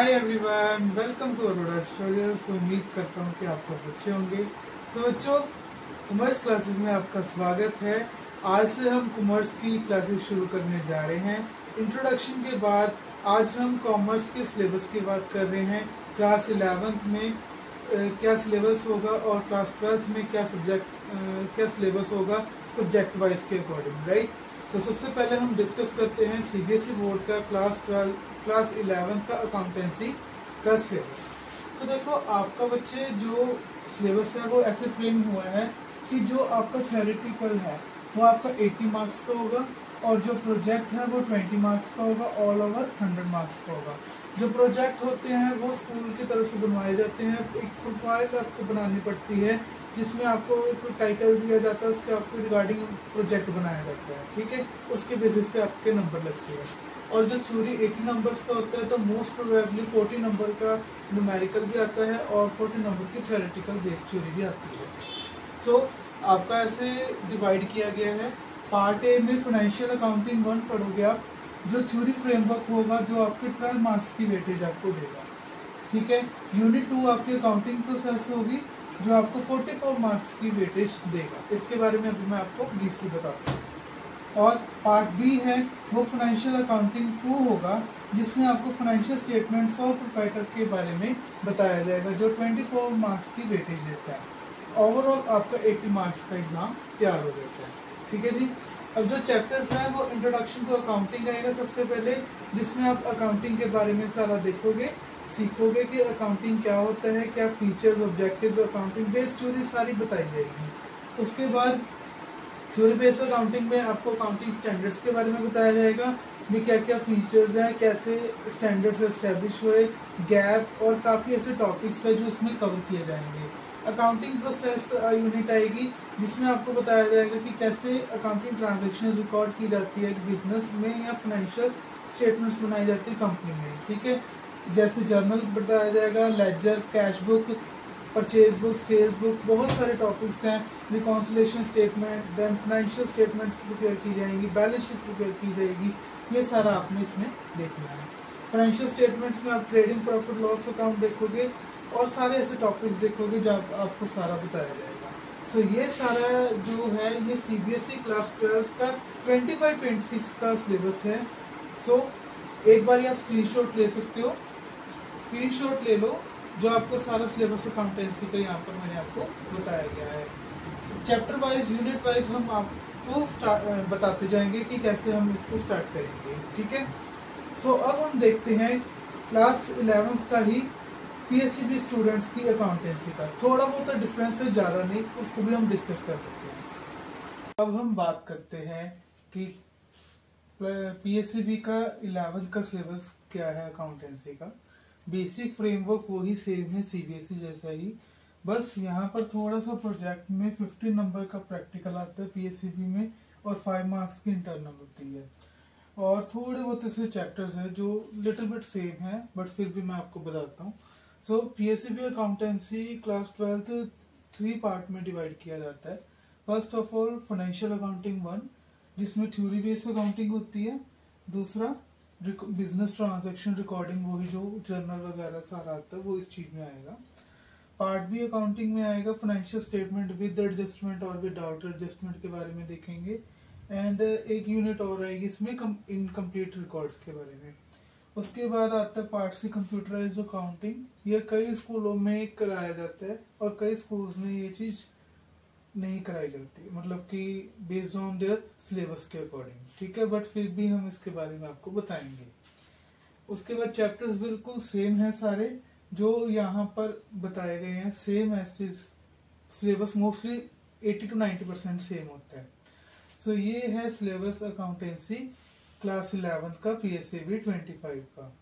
Hi everyone, welcome to Arora studios. उम्मीद करता हूँ कि आप सब अच्छे होंगे। बच्चों, कॉमर्स क्लासेस में आपका स्वागत है। आज से हम कॉमर्स की क्लासेस शुरू करने जा रहे हैं। इंट्रोडक्शन के बाद आज हम कॉमर्स के सिलेबस की बात कर रहे हैं। क्लास 11th में क्या सिलेबस होगा और क्लास 12th में क्या सिलेबस होगा सब्जेक्ट वाइज के अकॉर्डिंग, राइट। तो सबसे पहले हम डिस्कस करते हैं सीबीएसई बोर्ड का क्लास 11 का अकाउंटेंसी का सिलेबस। देखो, आपका बच्चे जो सिलेबस है वो ऐसे फ्रेम हुआ है कि जो आपका थ्योरेटिकल है वो आपका 80 मार्क्स का होगा और जो प्रोजेक्ट है वो 20 मार्क्स का होगा। ऑल ओवर 100 मार्क्स का होगा। जो प्रोजेक्ट होते हैं वो स्कूल की तरफ से बनवाए जाते हैं। एक प्रोफाइल आपको बनानी पड़ती है जिसमें आपको एक टाइटल दिया जाता है, उसके आपको रिगार्डिंग प्रोजेक्ट बनाया जाता है, ठीक है। उसके बेसिस पे आपके नंबर लगते हैं। और जो थ्योरी 80 नंबर्स का होता है तो मोस्ट प्रोबेबली 40 नंबर का न्यूमेरिकल भी आता है और 40 नंबर की थ्योरेटिकल बेस्ड थ्योरी भी आती है। आपका ऐसे डिवाइड किया गया है। पार्ट ए में फाइनेंशियल अकाउंटिंग 1 पढ़ोगे आप, जो थ्योरी फ्रेमवर्क होगा, जो आपके 12 मार्क्स की वेटेज आपको देगा, ठीक है। यूनिट 2 आपकी अकाउंटिंग प्रोसेस होगी जो आपको 44 मार्क्स की वेटेज देगा। इसके बारे में अभी मैं आपको ब्रीफली बताता हूँ। और पार्ट बी है वो फाइनेंशियल अकाउंटिंग 2 होगा, जिसमें आपको फाइनेंशियल स्टेटमेंट्स और प्रोप्राइटर के बारे में बताया जाएगा, जो 24 मार्क्स की वेटेज देता है। ओवरऑल आपका 80 मार्क्स का एग्जाम तैयार हो जाता है, ठीक है जी। अब जो चैप्टर्स हैं वो इंट्रोडक्शन टू अकाउंटिंग आएगा सबसे पहले, जिसमें आप अकाउंटिंग के बारे में सारा देखोगे, सीखोगे कि अकाउंटिंग क्या होता है, क्या features, objectives, accounting based theory सारी बताई जाएगी। उसके बाद थ्योरी बेस्ड अकाउंटिंग में आपको अकाउंटिंग स्टैंडर्ड्स के बारे में बताया जाएगा भी क्या क्या फीचर्स हैं, कैसे स्टैंडर्ड्स एस्टेब्लिश हुए, गैप और काफ़ी ऐसे टॉपिक्स हैं जो इसमें कवर किए जाएंगे। अकाउंटिंग प्रोसेस यूनिट आएगी जिसमें आपको बताया जाएगा कि कैसे अकाउंटिंग ट्रांजैक्शन रिकॉर्ड की जाती है बिजनेस में या फाइनेंशियल स्टेटमेंट्स बनाई जाती है कंपनी में, ठीक है। जैसे जर्नल बताया जाएगा, ledger, cash book, purchase book, sales book, बहुत सारे टॉपिक्स हैं। Reconciliation statement, then financial statements prepare की जाएंगी, बैलेंस शीट प्रिपेयर की जाएगी, ये सारा आपने इसमें देखना है। फाइनेंशियल स्टेटमेंट्स में आप ट्रेडिंग प्रॉफिट लॉस अकाउंट देखोगे और सारे ऐसे टॉपिक्स देखोगे जो आपको सारा बताया जाएगा। ये सारा जो है ये सीबीएसई क्लास 12 का 25-26 का सिलेबस है। एक बार आप स्क्रीनशॉट ले सकते हो, स्क्रीनशॉट ले लो, जो आपको सारा सिलेबस अकाउंटेंसी का यहाँ पर मैंने आपको बताया गया है। चैप्टर वाइज, यूनिट वाइज हम आपको बताते जाएंगे कि कैसे हम इसको स्टार्ट करेंगे, ठीक है। अब हम देखते हैं क्लास 11th का ही पीएससीबी स्टूडेंट्स की अकाउंटेंसी का। थोड़ा बहुत डिफरेंस है, ज़्यादा नहीं, उसको भी हम डिस्कस कर लेते हैं। अब हम बात करते हैं कि पीएससीबी का 11th का सिलेबस क्या है अकाउंटेंसी का। बेसिक फ्रेमवर्क वही सेम है सीबीएसई जैसा ही, बस यहाँ पर थोड़ा सा प्रोजेक्ट में 15 नंबर का प्रैक्टिकल आता है पीएससीबी में और 5 मार्क्स की इंटरनल होती है। और थोड़े बहुत ऐसे चैप्टर्स हैं जो लिटिल बिट सेम है, बट फिर भी मैं आपको बताता हूँ। PSCB accountancy class 12th 3 part में डिवाइड किया जाता है। First of all financial accounting 1, जिसमें थ्योरी बेस्ड अकाउंटिंग होती है। दूसरा बिजनेस ट्रांजैक्शन रिकॉर्डिंग, वही जो जर्नल वगैरह सारा आता है वो इस चीज में आएगा। पार्ट बी अकाउंटिंग में आएगा फाइनेंशियल स्टेटमेंट विद एडजस्टमेंट और विदाउट एडजस्टमेंट के बारे में देखेंगे। एंड एक यूनिट और आएगी इसमें इनकम्प्लीट रिकॉर्ड्स के बारे में। उसके बाद आता है पार्ट सी कंप्यूटराइज्ड अकाउंटिंग। ये कई स्कूलों में कराया जाता है और कई स्कूल्स में ये चीज नहीं कराई जाती, मतलब कि बेस्ड ऑन देयर सिलेबस के अकॉर्डिंग, ठीक है। बट फिर भी हम इसके बारे में आपको बताएंगे। उसके बाद चैप्टर्स बिल्कुल सेम है सारे जो यहाँ पर बताए गए हैं, same as it is. Syllabus mostly 80 to 90% same होता है। ये है सिलेबस अकाउंटेंसी क्लास 11 का पीएससीबी 25 का।